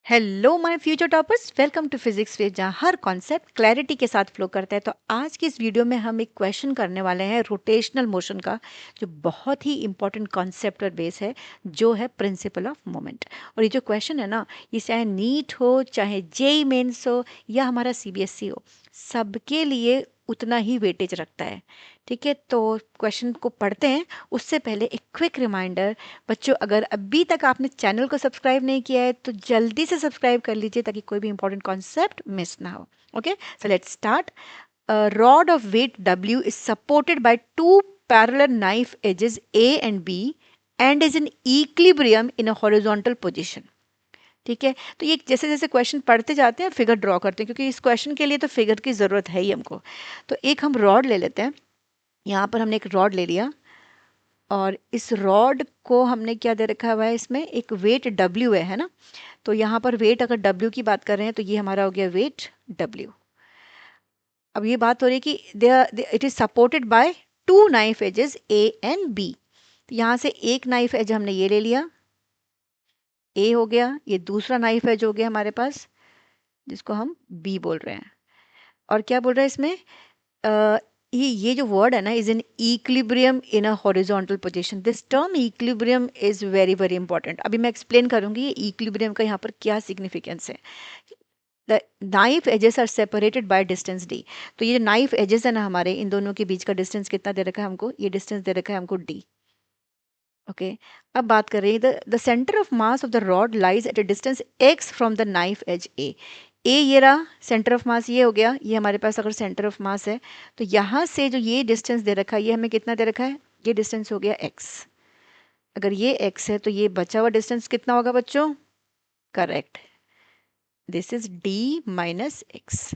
Hello my future toppers, welcome to physics way, जहाँ हर concept clarity के साथ फ्लो करता है। तो आज की इस वीडियो में हम एक क्वेश्चन करने वाले हैं रोटेशनल मोशन का, जो बहुत ही इंपॉर्टेंट कॉन्सेप्ट और बेस है, जो है प्रिंसिपल ऑफ मोमेंट। और ये जो क्वेश्चन है ना, ये चाहे नीट हो, चाहे जेई मेंस हो, या हमारा सीबीएसई हो, सबके लिए उतना ही वेटेज रखता है। ठीक है, तो क्वेश्चन को पढ़ते हैं उससे पहले एक क्विक रिमाइंडर। बच्चों, अगर अभी तक आपने चैनल को सब्सक्राइब नहीं किया है तो जल्दी से सब्सक्राइब कर लीजिए, ताकि कोई भी इंपॉर्टेंट कॉन्सेप्ट मिस ना हो। Okay, so let's start. A rod of weight W is supported by two parallel knife edges A and B and is in equilibrium in a horizontal position. ठीक है, तो ये जैसे जैसे क्वेश्चन पढ़ते जाते हैं फिगर ड्रॉ करते हैं, क्योंकि इस क्वेश्चन के लिए तो फिगर की ज़रूरत है ही हमको। तो एक हम रॉड ले लेते हैं। यहाँ पर हमने एक रॉड ले लिया, और इस रॉड को हमने क्या दे रखा हुआ है, इसमें एक वेट W है ना। तो यहाँ पर वेट अगर W की बात कर रहे हैं तो ये हमारा हो गया वेट W। अब ये बात हो रही है कि it is supported by two knife edges A and B। तो यहाँ से एक नाइफ एज हमने ये ले लिया, A हो गया, ये दूसरा नाइफ एज हो गया हमारे पास, जिसको हम B बोल रहे हैं। और क्या बोल रहा है इसमें, अ, ये जो वर्ड है ना, is in equilibrium in a horizontal position. This term equilibrium is very very important. अभी मैं एक्सप्लेन करूंगी ये इक्विलिब्रियम का यहाँ पर क्या सिग्निफिकेंस है। The knife edges are separated by distance d। तो ये जो नाइफ एजेस है ना हमारे, इन दोनों के बीच का डिस्टेंस कितना दे रखा है हमको, ये डिस्टेंस दे रखा है हमको d। ओके, अब बात कर रहे हैं the centre of mass of the rod lies at a distance x from the knife edge ए ये रहा सेंटर ऑफ मास, ये हो गया। ये हमारे पास अगर सेंटर ऑफ मास है तो यहाँ से जो ये डिस्टेंस दे रखा है, ये हमें कितना दे रखा है, ये डिस्टेंस हो गया x। अगर ये x है तो ये बचा हुआ डिस्टेंस कितना होगा बच्चों, correct, this is d minus x.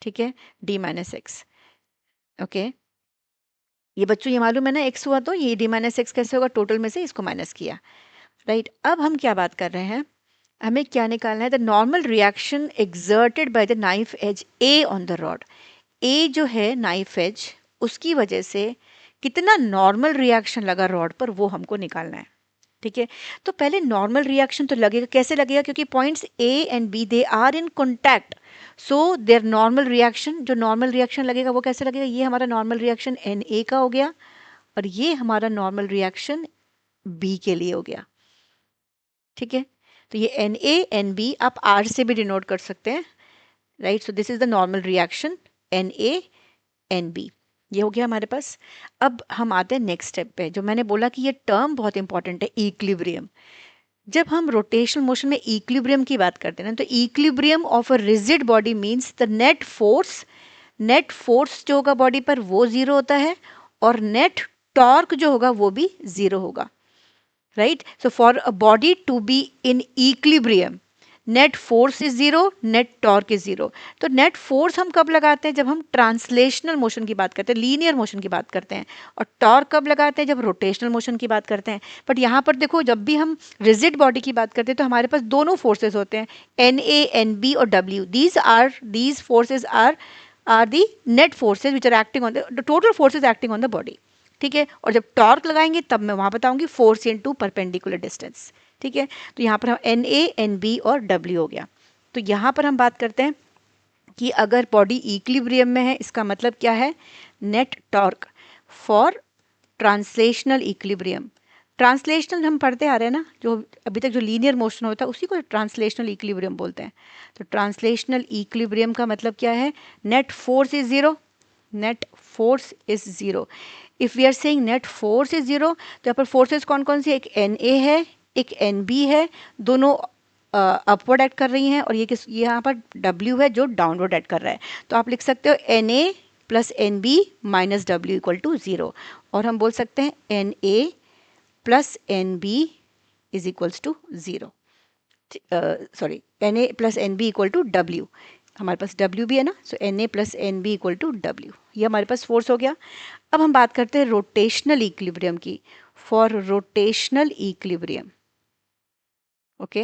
ठीक है, d माइनस एक्स। ओके, ये बच्चों ये मालूम है ना, x हुआ तो ये d माइनस एक्स कैसे होगा, टोटल में से इसको माइनस किया। राइट, अब हम क्या बात कर रहे हैं, हमें क्या निकालना है, the normal reaction exerted by the knife edge A on the rod. A जो है नाइफ एज, उसकी वजह से कितना नॉर्मल रिएक्शन लगा रॉड पर, वो हमको निकालना है। ठीक है, तो पहले नॉर्मल रिएक्शन तो लगेगा, कैसे लगेगा, क्योंकि points A and B they are in contact, so their normal reaction, जो नॉर्मल रिएक्शन लगेगा वो कैसे लगेगा, ये हमारा नॉर्मल रिएक्शन एन ए का हो गया, और ये हमारा नॉर्मल रिएक्शन बी के लिए हो गया। ठीक है, तो ये एन ए एन बी आप आर से भी डिनोट कर सकते हैं। Right, so this is the normal reaction N A N B, ये हो गया हमारे पास। अब हम आते हैं नेक्स्ट स्टेप पे, जो मैंने बोला कि ये टर्म बहुत इंपॉर्टेंट है, इक्विलिब्रियम। जब हम रोटेशनल मोशन में इक्विलिब्रियम की बात करते हैं ना, तो equilibrium of a rigid body means the net force जो होगा बॉडी पर वो जीरो होता है, और नेट टॉर्क जो होगा वो भी जीरो होगा। Right, so for a body to be in equilibrium, net force is zero, net torque is zero. तो नेट फोर्स हम कब लगाते हैं, जब हम ट्रांसलेशनल मोशन की बात करते हैं, लीनियर मोशन की बात करते हैं। और टॉर्क कब लगाते हैं, जब रोटेशनल मोशन की बात करते हैं। बट यहाँ पर देखो, जब भी हम रिजिड बॉडी की बात करते हैं तो हमारे पास दोनों फोर्सेस होते हैं, एन ए एन बी और W. These forces are the net forces which are acting on the total forces acting on the body. ठीक है, और जब टॉर्क लगाएंगे तब मैं वहां बताऊंगी फोर्स इनटू परपेंडिकुलर डिस्टेंस। ठीक है, तो यहाँ पर हम एन ए एन बी और डब्ल्यू हो गया। तो यहाँ पर हम बात करते हैं कि अगर बॉडी इक्विलिब्रियम में है, इसका मतलब क्या है, net torque for translational equilibrium. Translational हम पढ़ते आ रहे हैं ना, जो अभी तक जो लीनियर मोशन होता है उसी को ट्रांसलेशनल इक्विलिब्रियम बोलते हैं। तो ट्रांसलेशनल इक्विलिब्रियम का मतलब क्या है, net force is zero, net force is zero. If we are saying net force is zero, तो यहाँ पर फोर्सेस कौन कौन सी, एक एन ए है, एक एन बी है, दोनों अपवर्ड एक्ट कर रही हैं, और ये यहाँ पर डब्ल्यू है जो डाउनवर्ड एक्ट कर रहा है। तो आप लिख सकते हो N A plus N B minus W equal to zero, और हम बोल सकते हैं N A plus N B is equals to zero. Sorry, N A plus N B equal to W, हमारे पास डब्ल्यू भी है ना, so N A plus N B equal to W, ये हमारे पास फोर्स हो गया। अब हम बात करते हैं रोटेशनल इक्विलिब्रियम की। For rotational equilibrium, okay,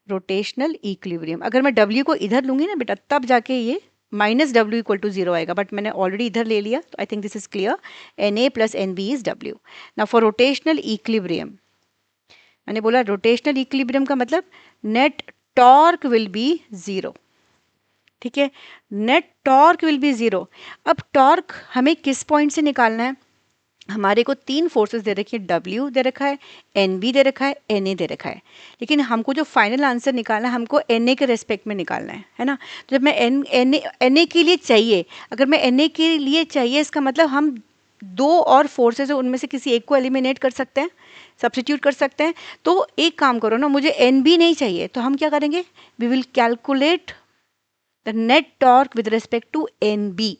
rotational equilibrium, अगर मैं डब्ल्यू को इधर लूंगी ना बेटा, तब जाके ये minus W equal to zero आएगा, बट मैंने ऑलरेडी इधर ले लिया, तो I think this is clear, N A plus N B is W. ना फॉर रोटेशनल इक्विलिब्रियम, मैंने बोला रोटेशनल इक्विलिब्रियम का मतलब नेट टॉर्क विल बी 0। ठीक है, नेट टॉर्क विल बी 0। अब टॉर्क हमें किस पॉइंट से निकालना है? हमारे को 3 फोर्सेस दे रखी है, W दे रखा है, NB दे रखा है, NA दे रखा है, लेकिन हमको जो फाइनल आंसर निकालना है हमको NA के रेस्पेक्ट में निकालना है ना। तो जब मैं NA के लिए चाहिए, अगर मैं NA के लिए चाहिए इसका मतलब हम 2 और फोर्सेस है उनमें से किसी एक को एलिमिनेट कर सकते हैं, सब्स्टिट्यूट कर सकते हैं। तो एक काम करो ना, मुझे NB नहीं चाहिए तो हम क्या करेंगे, we will calculate the net torque with respect to NB।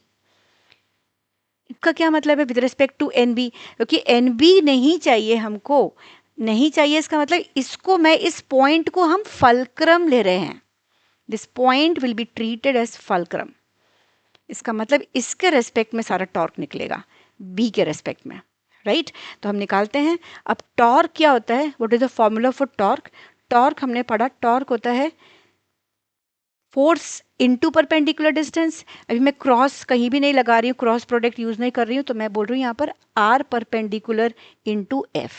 इसका क्या मतलब है विद रिस्पेक्ट टू NB? क्योंकि NB नहीं चाहिए हमको, नहीं चाहिए इसका मतलब इसको मैं इस पॉइंट को हम फल्क्रम ले रहे हैं। This point will be treated as fulcrum. इसका मतलब इसके रेस्पेक्ट में सारा टॉर्क निकलेगा, B के रेस्पेक्ट में, राइट? तो हम निकालते हैं। अब टॉर्क क्या होता है? What is the formula for torque? Torque हमने पढ़ा, टॉर्क होता है फोर्स इनटू परपेंडिकुलर डिस्टेंस। अभी मैं क्रॉस कहीं भी नहीं लगा रही हूँ, क्रॉस प्रोडक्ट यूज नहीं कर रही हूँ, तो मैं बोल रही हूँ यहाँ पर आर परपेंडिकुलर इनटू एफ।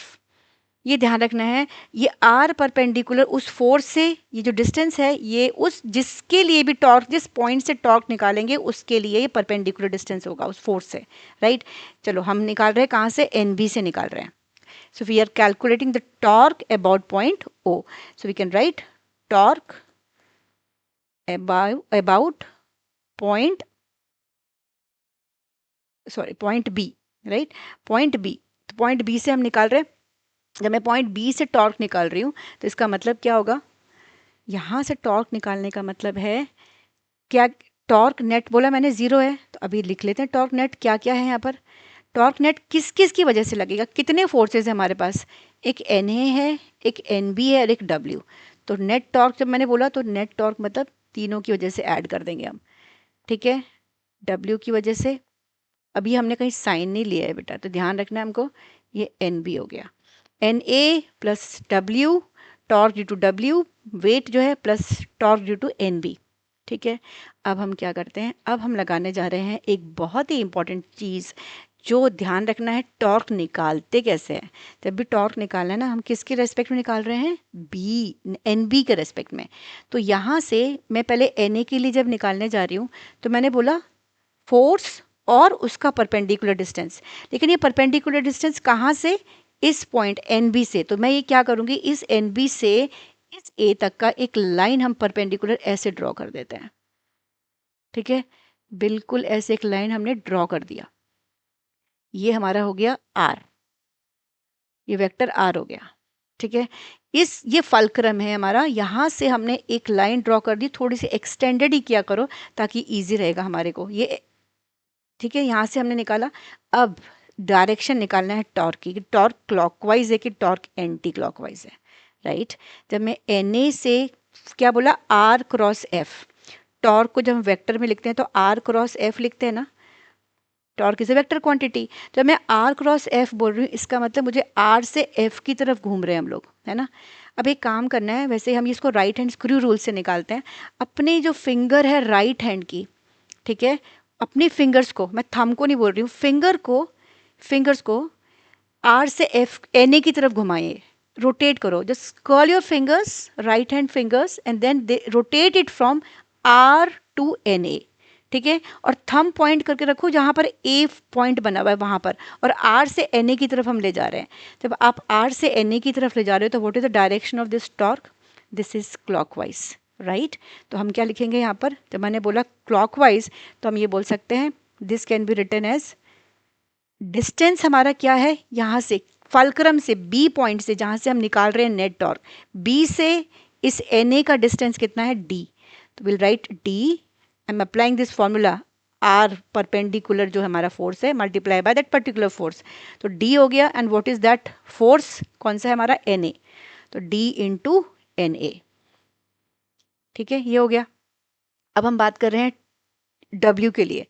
ये ध्यान रखना है, ये आर परपेंडिकुलर उस फोर्स से, ये जो डिस्टेंस है ये उस जिसके लिए भी टॉर्क, जिस पॉइंट से टॉर्क निकालेंगे उसके लिए ये परपेंडिकुलर डिस्टेंस होगा उस फोर्स से, राइट? चलो हम निकाल रहे हैं कहाँ से? NB से निकाल रहे हैं। So we are calculating the torque about point O। So we can write torque about point B, right? Point B, तो पॉइंट B से हम निकाल रहे हैं। जब मैं पॉइंट B से टॉर्क निकाल रही हूँ तो इसका मतलब क्या होगा? यहाँ से टॉर्क निकालने का मतलब है क्या? टॉर्क नेट बोला मैंने 0 है, तो अभी लिख लेते हैं टॉर्क नेट क्या क्या है यहाँ पर। टॉर्क नेट किस किस की वजह से लगेगा? कितने फोर्सेस है हमारे पास? एक NA है, एक NB है और एक W। तो नेट टॉर्क जब मैंने बोला तो नेट टॉर्क मतलब तीनों की वजह से ऐड कर देंगे हम, ठीक है? W की वजह से, अभी हमने कहीं साइन नहीं लिया है बेटा, तो ध्यान रखना है हमको। ये NB हो गया, NA plus W, torque due to W, weight जो है plus torque due to NB, ठीक है? अब हम क्या करते हैं, अब हम लगाने जा रहे हैं एक बहुत ही इंपॉर्टेंट चीज़, जो ध्यान रखना है, टॉर्क निकालते कैसे हैं। जब भी टॉर्क निकालना है ना, हम किसके रेस्पेक्ट में निकाल रहे हैं? NB के रेस्पेक्ट में। तो यहाँ से मैं पहले NA के लिए जब निकालने जा रही हूँ तो मैंने बोला फोर्स और उसका परपेंडिकुलर डिस्टेंस, लेकिन ये परपेंडिकुलर डिस्टेंस कहाँ से? इस पॉइंट NB से। तो मैं ये क्या करूँगी, इस NB से इस A तक का एक लाइन हम परपेंडिकुलर ऐसे ड्रॉ कर देते हैं, ठीक है? बिल्कुल ऐसे एक लाइन हमने ड्रॉ कर दिया, ये हमारा हो गया R, ये वेक्टर R हो गया, ठीक है? ये फलक्रम है हमारा, यहाँ से हमने एक लाइन ड्रॉ कर दी, थोड़ी सी एक्सटेंडेड ही किया करो ताकि इजी रहेगा हमारे को ये, ठीक है? यहाँ से हमने निकाला। अब डायरेक्शन निकालना है टॉर्क की, टॉर्क क्लॉकवाइज है कि टॉर्क एंटी क्लॉकवाइज है, राइट? जब मैं NA से क्या बोला, R क्रॉस F, टॉर्क को जब हम वेक्टर में लिखते हैं तो R क्रॉस F लिखते हैं ना, torque is a vector quantity. जब मैं R क्रॉस F बोल रही हूँ इसका मतलब मुझे R से F की तरफ घूम रहे हैं हम लोग, है ना? अब एक काम करना है, वैसे हम इसको राइट हैंड स्क्रू रूल से निकालते हैं। अपनी जो फिंगर है राइट हैंड की, ठीक है, अपनी फिंगर्स को, मैं थंब को नहीं बोल रही हूँ, फिंगर्स को R से F NA की तरफ घुमाइए, रोटेट करो, just curl your fingers, right hand fingers, and then they rotate it from R to NA, ठीक है? और थंब पॉइंट करके रखो जहाँ पर A पॉइंट बना हुआ है वहाँ पर, और R से NA की तरफ हम ले जा रहे हैं। जब आप R से NA की तरफ ले जा रहे हो तो what is the direction of this torque? This is clockwise, right? तो हम क्या लिखेंगे यहाँ पर, जब मैंने बोला क्लॉकवाइज तो हम ये बोल सकते हैं, this can be written as, distance हमारा क्या है, यहाँ से फलक्रम से B पॉइंट से जहाँ से हम निकाल रहे हैं नेट टॉर्क, B से इस NA का डिस्टेंस कितना है? D। तो will write D, I am applying this formula, R perpendicular जो हमारा फोर्स है multiply by that particular force, तो D हो गया। And what is that force? कौन सा है हमारा? NA, तो D इंटू NA, ठीक है? ये हो गया। अब हम बात कर रहे हैं W के लिए।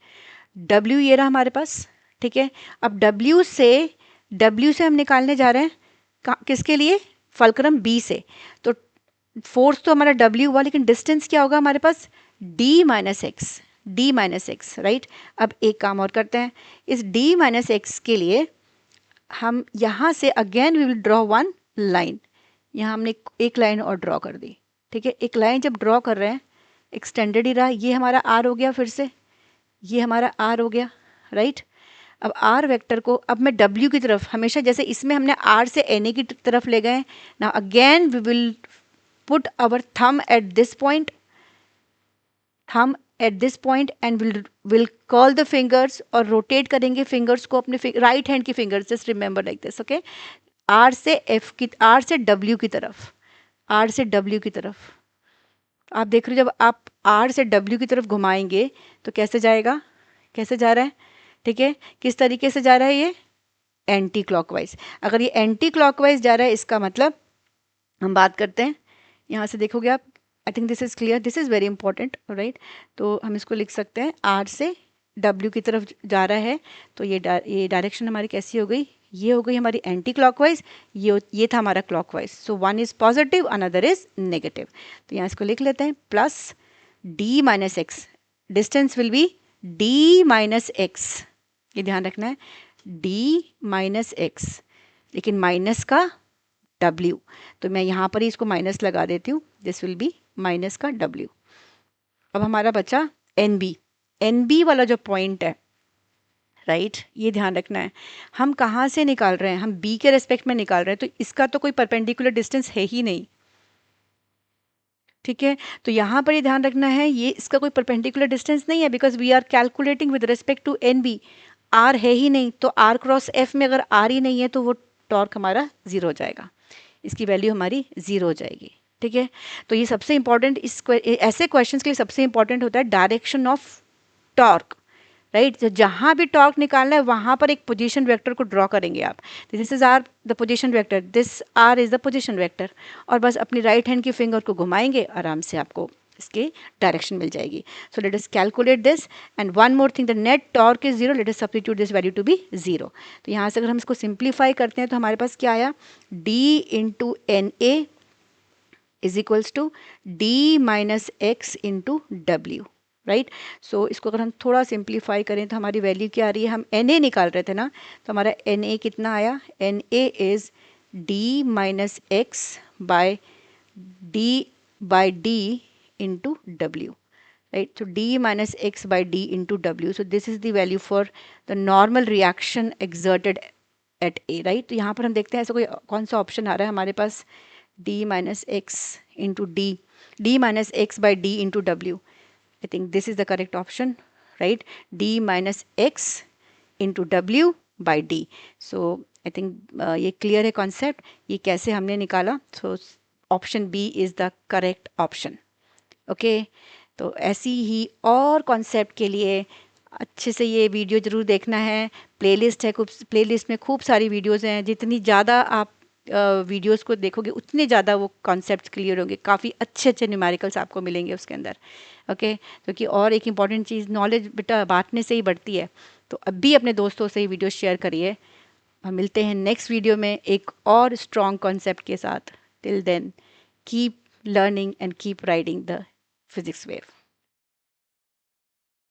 W ये रहा हमारे पास, ठीक है? अब W से हम निकालने जा रहे हैं किसके लिए? फलक्रम B से। तो फोर्स तो हमारा W हुआ, लेकिन डिस्टेंस क्या होगा हमारे पास? D minus x, right? अब एक काम और करते हैं, इस D माइनस एक्स के लिए हम यहाँ से again we will draw one line, यहाँ हमने एक लाइन और ड्रॉ कर दी, ठीक है, एक लाइन जब ड्रॉ कर रहे हैं एक्सटेंडेड ही रहा, ये हमारा आर हो गया, फिर से ये हमारा आर हो गया, राइट। अब आर वेक्टर को अब मैं डब्ल्यू की तरफ, हमेशा जैसे इसमें हमने आर से एन ए की तरफ ले गए, now again we will put our thumb at this point, thumb at this point and will curl the fingers और रोटेट करेंगे फिंगर्स को अपने राइट हैंड की fingers, just remember like this, okay. R से एफ की, R से W की तरफ, आर से डब्ल्यू की तरफ आप देख रहे हो, जब आप आर से डब्ल्यू की तरफ घुमाएंगे तो कैसे जाएगा, कैसे जा रहा है, ठीक है, किस तरीके से जा रहा है, ये एंटी क्लॉकवाइज। अगर ये एंटी क्लॉकवाइज जा रहा है इसका मतलब हम बात करते हैं, यहाँ से देखोगे आप, आई think this is clear, this is very important, right. तो हम इसको लिख सकते हैं आर से डब्ल्यू की तरफ जा रहा है, तो ये डायरेक्शन हमारी कैसी हो गई, ये हो गई हमारी एंटी क्लॉकवाइज, ये था हमारा clockwise. So one is positive, another is negative. तो यहाँ इसको लिख लेते हैं, plus D minus x, distance will be D minus x, ये ध्यान रखना है, डी माइनस एक्स, लेकिन माइनस का डब्ल्यू, तो मैं यहाँ पर ही इसको माइनस लगा देती हूँ, दिस विल बी माइनस का डब्ल्यू। अब हमारा बचा एन बी, एन बी वाला जो पॉइंट है, राइट, ये ध्यान रखना है, हम कहाँ से निकाल रहे हैं, हम बी के रेस्पेक्ट में निकाल रहे हैं, तो इसका तो कोई परपेंडिकुलर डिस्टेंस है ही नहीं, ठीक है। तो यहाँ पर ये ध्यान रखना है, ये इसका कोई परपेंडिकुलर डिस्टेंस नहीं है, because we are calculating with respect to N B, R है ही नहीं, तो आर क्रॉस एफ में अगर आर ही नहीं है तो वो टॉर्क हमारा ज़ीरो हो जाएगा, इसकी वैल्यू हमारी ज़ीरो हो जाएगी, ठीक है। तो ये सबसे इंपॉर्टेंट, ऐसे क्वेश्चंस के लिए सबसे इंपॉर्टेंट होता है डायरेक्शन ऑफ टॉर्क, राइट। तो जहाँ भी टॉर्क निकालना है वहाँ पर एक पोजीशन वेक्टर को ड्रॉ करेंगे आप, this is R the position vector, this R is the position vector, और बस अपनी राइट हैंड की फिंगर को घुमाएंगे, आराम से आपको इसकी डायरेक्शन मिल जाएगी। So let us calculate this, and one more thing, the net torque is zero, let us substitute this value to be zero. तो यहाँ से अगर हम इसको सिंप्लीफाई करते हैं तो हमारे पास क्या आया, D into N A is equals to D minus X into W, right. So इसको अगर हम थोड़ा सिंप्लीफाई करें तो हमारी वैल्यू क्या आ रही है, हम एन ए निकाल रहे थे ना, तो हमारा एन ए कितना आया, N A is D minus X by D into w, right. So d minus x by d into w, so this is the value for the normal reaction exerted at a, right. तो यहाँ पर हम देखते हैं ऐसा कोई कौन सा ऑप्शन आ रहा है हमारे पास, d minus x into d minus x by d into w, I think this is the correct option, right. d minus x into w by d, so I think ये clear है concept, ये कैसे हमने निकाला, so option B is the correct option, okay. तो ऐसी ही और concept के लिए अच्छे से ये वीडियो ज़रूर देखना है, प्लेलिस्ट है, खूब प्लेलिस्ट में खूब सारी वीडियोस हैं, जितनी ज़्यादा आप वीडियोस को देखोगे उतने ज़्यादा वो कॉन्सेप्ट्स क्लियर होंगे, काफ़ी अच्छे अच्छे न्यूमेरिकल्स आपको मिलेंगे उसके अंदर, ओके। क्योंकि और एक इम्पॉर्टेंट चीज़, नॉलेज बेटा बांटने से ही बढ़ती है, तो अब भी अपने दोस्तों से ही वीडियो शेयर करिए। हम मिलते हैं नेक्स्ट वीडियो में एक और स्ट्रॉन्ग कॉन्सेप्ट के साथ, till then keep learning and keep riding the physics wave.